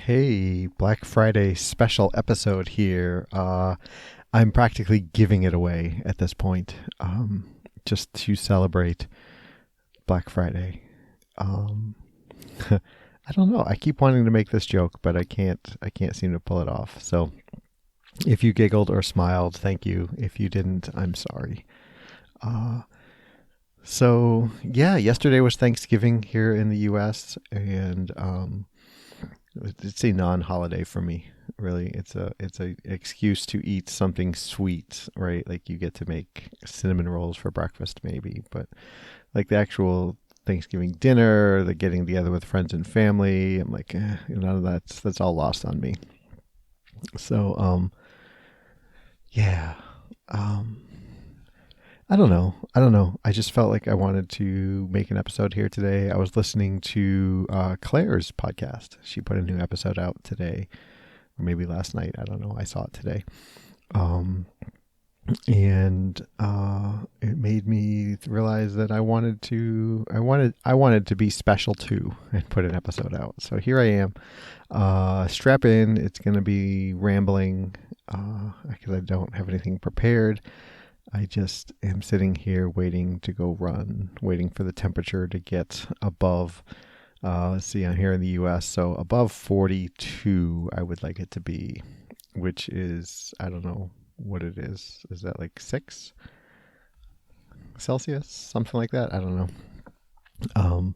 Hey, Black Friday special episode here. I'm practically giving it away at this point, just to celebrate Black Friday. Um, I don't know. I keep wanting to make this joke, but I can't. I can't seem to pull it off. So, if you giggled or smiled, thank you. If you didn't, I'm sorry. Uh, so yeah, yesterday was Thanksgiving here in the U.S. and it's a non-holiday for me. Really, it's a excuse to eat something sweet, right? Like you get to make cinnamon rolls for breakfast, maybe, but like the actual Thanksgiving dinner, the getting together with friends and family, I'm like, none of that's all lost on me. So, yeah, um, I don't know. I don't know. I just felt like I wanted to make an episode here today. I was listening to Claire's podcast. She put a new episode out today, or maybe last night. I don't know. I saw it today. Um, and it made me realize that I wanted to be special too and put an episode out. So here I am. Strap in. It's going to be rambling because I don't have anything prepared. I just am sitting here waiting to go run, waiting for the temperature to get above, let's see, I'm here in the US, so above 42, I would like it to be, which is, I don't know what it is. Is that like 6 Celsius? Something like that? I don't know. Um,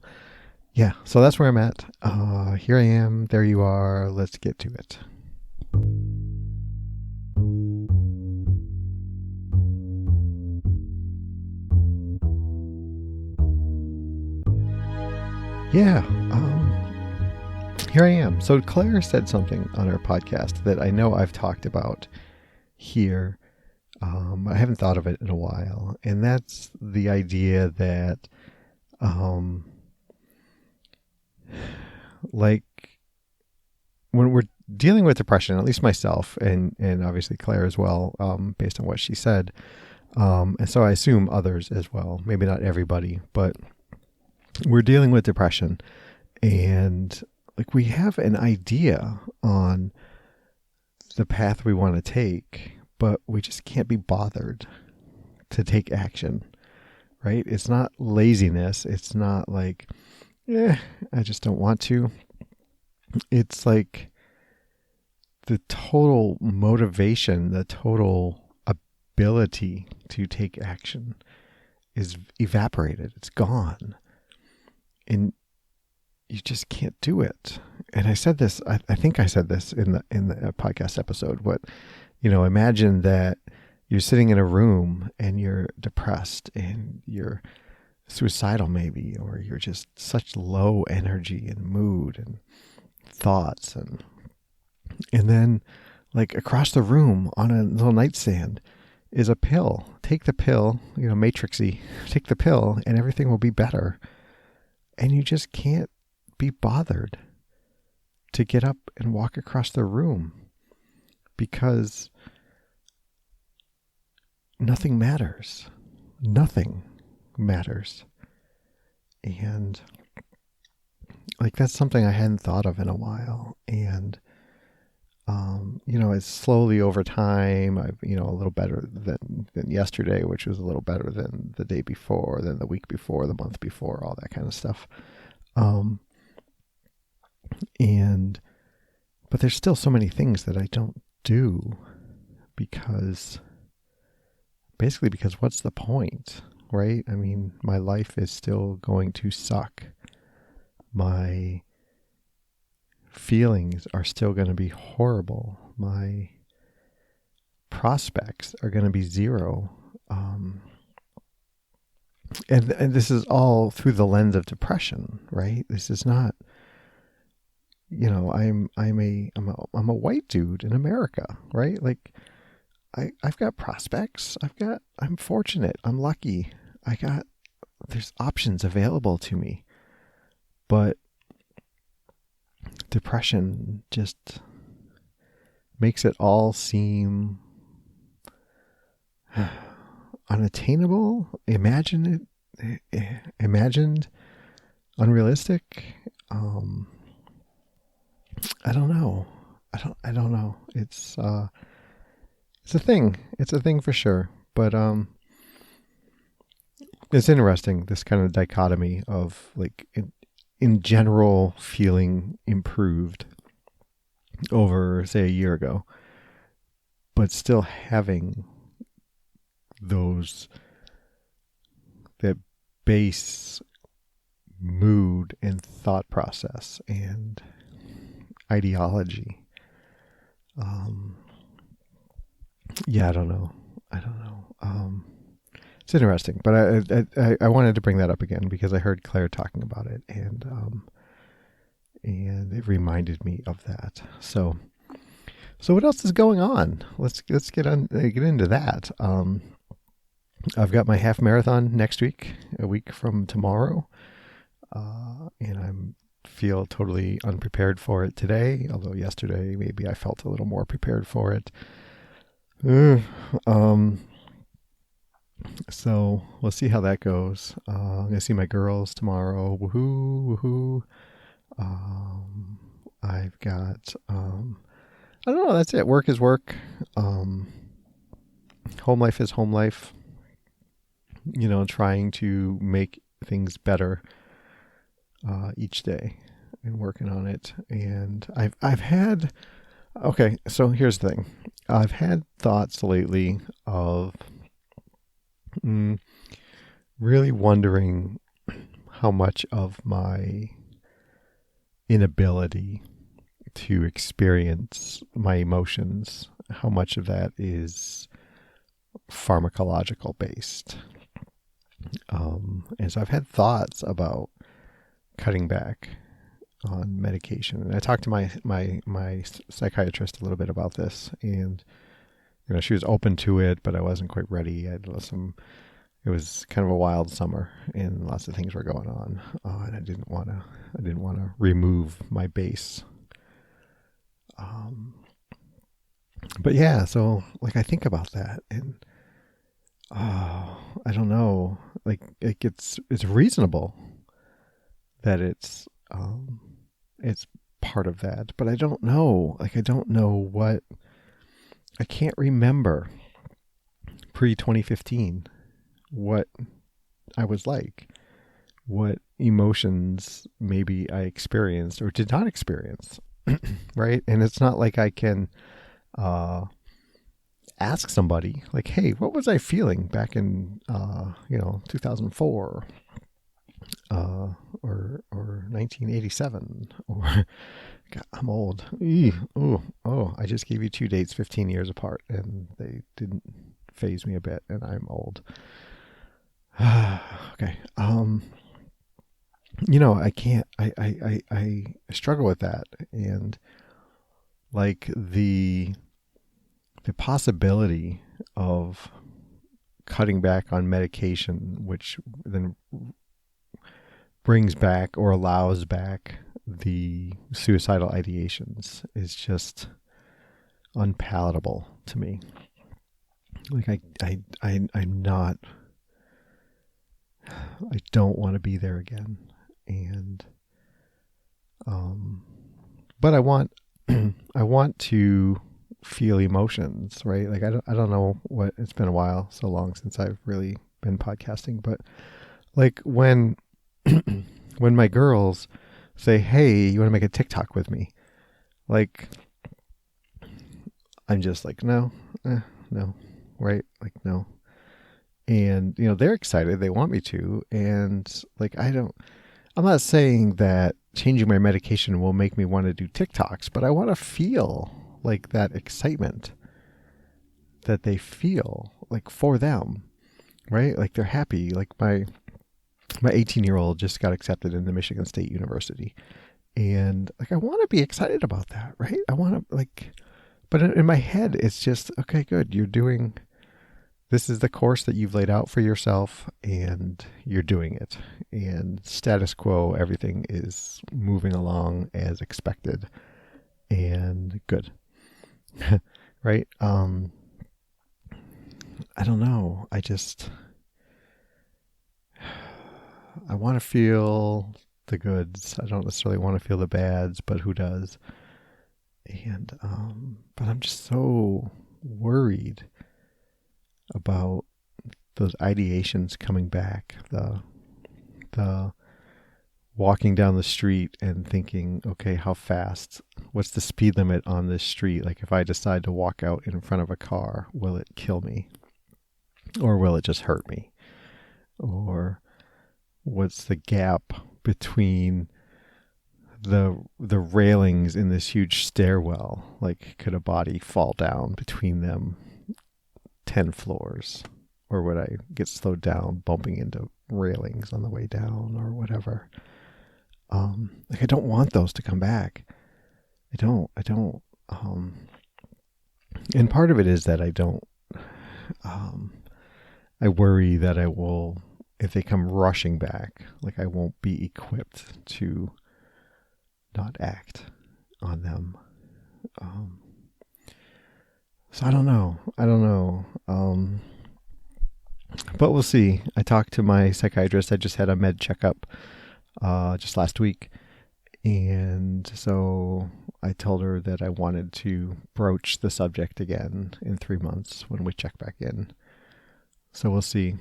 yeah, so that's where I'm at. Here I am. There you are. Let's get to it. Yeah, here I am. So Claire said something on her podcast that I know I've talked about here. I haven't thought of it in a while, and that's the idea that, um, like, when we're dealing with depression, at least myself, and obviously Claire as well, based on what she said, and so I assume others as well. Maybe not everybody, but we're dealing with depression, and like we have an idea on the path we want to take, but we just can't be bothered to take action, right? It's not laziness. It's not like, I just don't want to. It's like the total motivation, the total ability to take action is evaporated. It's gone. And you just can't do it. And I said this, I think I said this in the podcast episode. Imagine that you're sitting in a room and you're depressed and you're suicidal maybe, or you're just such low energy and mood and thoughts. And then like across the room on a little nightstand is a pill. Take the pill, Matrixy, take the pill and everything will be better. And you just can't be bothered to get up and walk across the room because nothing matters. Nothing matters. And like that's something I hadn't thought of in a while. And it's slowly over time. I've, a little better than yesterday, which was a little better than the day before, than the week before, the month before, all that kind of stuff. But there's still so many things that I don't do because what's the point, right? I mean, my life is still going to suck. My feelings are still going to be horrible. My prospects are going to be zero. And this is all through the lens of depression, right? This is not, I'm a white dude in America, right? Like I've got prospects. I'm fortunate. I'm lucky. There's options available to me, but depression just makes it all seem unattainable, imagined, unrealistic. I don't know. I don't know. It's a thing. It's a thing for sure. But it's interesting, this kind of dichotomy of like in general feeling improved over say a year ago, but still having those that base mood and thought process and ideology. Um, yeah, I don't know. I don't know. It's interesting, but I wanted to bring that up again because I heard Claire talking about it, and it reminded me of that. So what else is going on? Let's get into that. I've got my half marathon next week, a week from tomorrow, and I'm feel totally unprepared for it today. Although yesterday maybe I felt a little more prepared for it. So we'll see how that goes. I'm gonna see my girls tomorrow. Woohoo, woohoo! I've got I don't know. That's it. Work is work. Home life is home life. You know, trying to make things better each day and working on it. And I've had okay. So here's the thing. I've had thoughts lately of really wondering how much of my inability to experience my emotions, how much of that is pharmacological based. And so I've had thoughts about cutting back on medication. And I talked to my psychiatrist a little bit about this, and you know, she was open to it, but I wasn't quite ready. It was kind of a wild summer, and lots of things were going on, and I didn't want to remove my base. But yeah, so like I think about that, and I don't know, like it's reasonable that it's part of that, but I don't know. Like I don't know what I can't remember pre 2015 what I was like, what emotions maybe I experienced or did not experience, right? And it's not like I can ask somebody like, "Hey, what was I feeling back in 2004 or 1987 or God, I'm old. Oh, I just gave you two dates 15 years apart and they didn't phase me a bit and I'm old." Okay. I can't, I struggle with that. And like the possibility of cutting back on medication, which then brings back or allows back the suicidal ideations, is just unpalatable to me. Like I'm not, I don't want to be there again. And, but I want, I want to feel emotions, right? Like I don't know what, it's been a while, so long since I've really been podcasting, but like when when my girls say, "Hey, you want to make a TikTok with me?" Like I'm just like, no, no, right? Like no. And they're excited, they want me to, and like I'm not saying that changing my medication will make me want to do TikToks, but I want to feel like that excitement that they feel like for them, right? Like they're happy. Like my 18-year-old just got accepted into Michigan State University, and like I want to be excited about that, right? I want to but in my head it's just, okay, good, this is the course that you've laid out for yourself and you're doing it, and status quo, everything is moving along as expected and good. Right? I don't know. I want to feel the goods. I don't necessarily want to feel the bads, but who does? And but I'm just so worried about those ideations coming back. The walking down the street and thinking, okay, how fast? What's the speed limit on this street? Like if I decide to walk out in front of a car, will it kill me? Or will it just hurt me? Or what's the gap between the railings in this huge stairwell? Like could a body fall down between them 10 floors? Or would I get slowed down bumping into railings on the way down or whatever? Like I don't want those to come back. I don't. And part of it is that I don't, I worry that I will, if they come rushing back, like I won't be equipped to not act on them. So I don't know. But we'll see. I talked to my psychiatrist. I just had a med checkup just last week. And so I told her that I wanted to broach the subject again in 3 months when we check back in. So we'll see.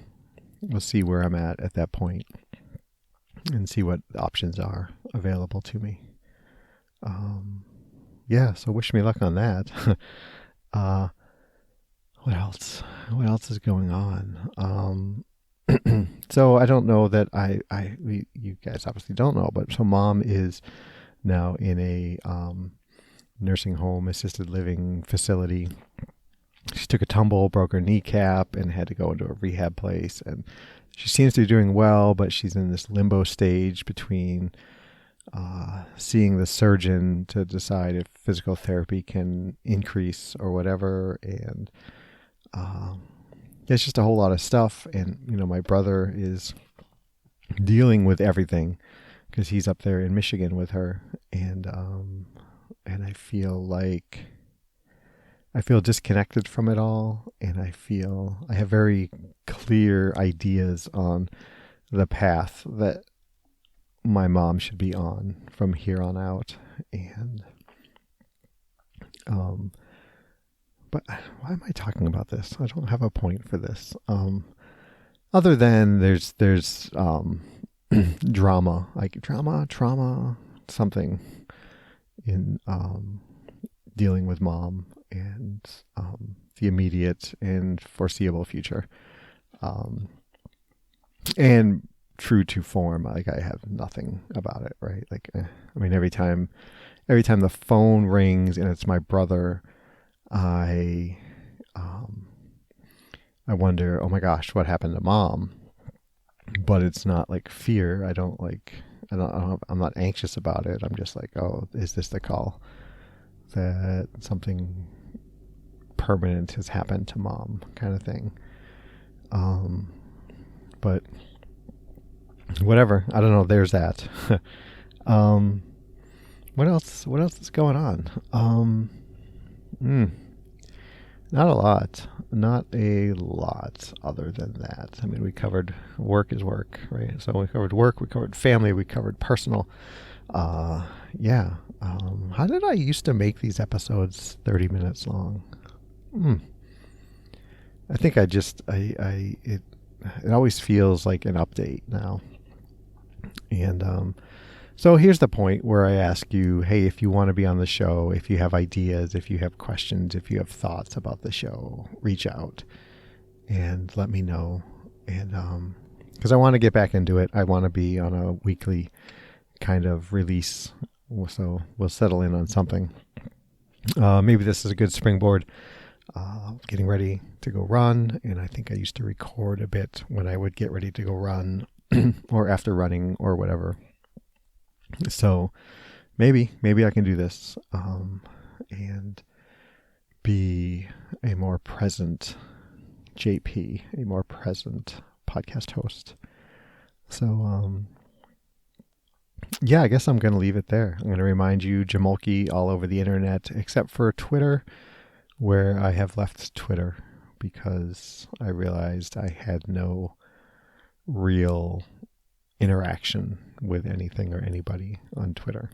We'll see where I'm at that point and see what options are available to me. Yeah, so wish me luck on that. What else? What else is going on? So I don't know that you guys obviously don't know, but so mom is now in a nursing home, assisted living facility. She took a tumble, broke her kneecap, and had to go into a rehab place. And she seems to be doing well, but she's in this limbo stage between seeing the surgeon to decide if physical therapy can increase or whatever. And it's just a whole lot of stuff. And, my brother is dealing with everything because he's up there in Michigan with her. And I feel disconnected from it all. And I have very clear ideas on the path that my mom should be on from here on out. And, but why am I talking about this? I don't have a point for this. Other than there's drama, trauma, something in dealing with mom and the immediate and foreseeable future. And true to form, like I have nothing about it, right? Like, every time the phone rings and it's my brother, I wonder, oh my gosh, what happened to mom? But it's not like fear. I'm not anxious about it. I'm just like, oh, is this the call that something permanent has happened to mom, kind of thing. But whatever. I don't know. There's that. What else is going on? Not a lot other than that. We covered work is work, right? So we covered work, we covered family, we covered personal. Yeah. How did I used to make these episodes 30 minutes long? I think it always feels like an update now. And so here's the point where I ask you, hey, if you want to be on the show, if you have ideas, if you have questions, if you have thoughts about the show, reach out and let me know. And because I want to get back into it. I want to be on a weekly kind of release. So we'll settle in on something. Maybe this is a good springboard. Getting ready to go run. And I think I used to record a bit when I would get ready to go run or after running or whatever. So maybe I can do this and be a more present JP, a more present podcast host. So yeah, I guess I'm going to leave it there. I'm going to remind you, Jamulki all over the internet, except for Twitter, where I have left Twitter because I realized I had no real interaction with anything or anybody on Twitter.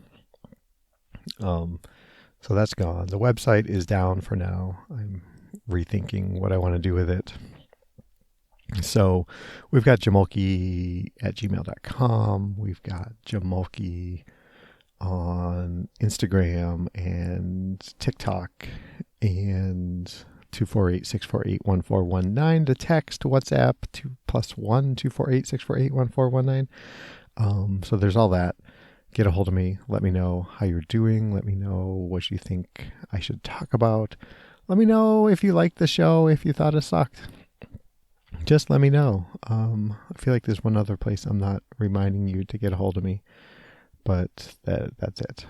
So that's gone. The website is down for now. I'm rethinking what I want to do with it. So we've got jamulki@gmail.com. We've got Jamulki on Instagram and TikTok, and 248-648-1419 to text, WhatsApp 2+1 248-648-1419. So there's all that. Get a hold of me. Let me know how you're doing. Let me know what you think I should talk about. Let me know if you liked the show, if you thought it sucked. Just let me know. I feel like there's one other place I'm not reminding you to get a hold of me, but that's it.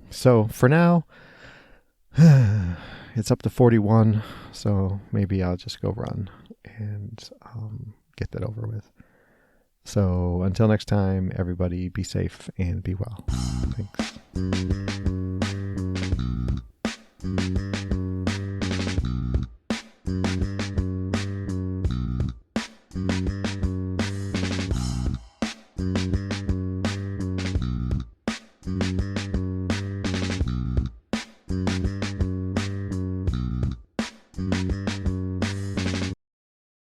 So for now, it's up to 41, so maybe I'll just go run and get that over with. So until next time, everybody be safe and be well. Thanks.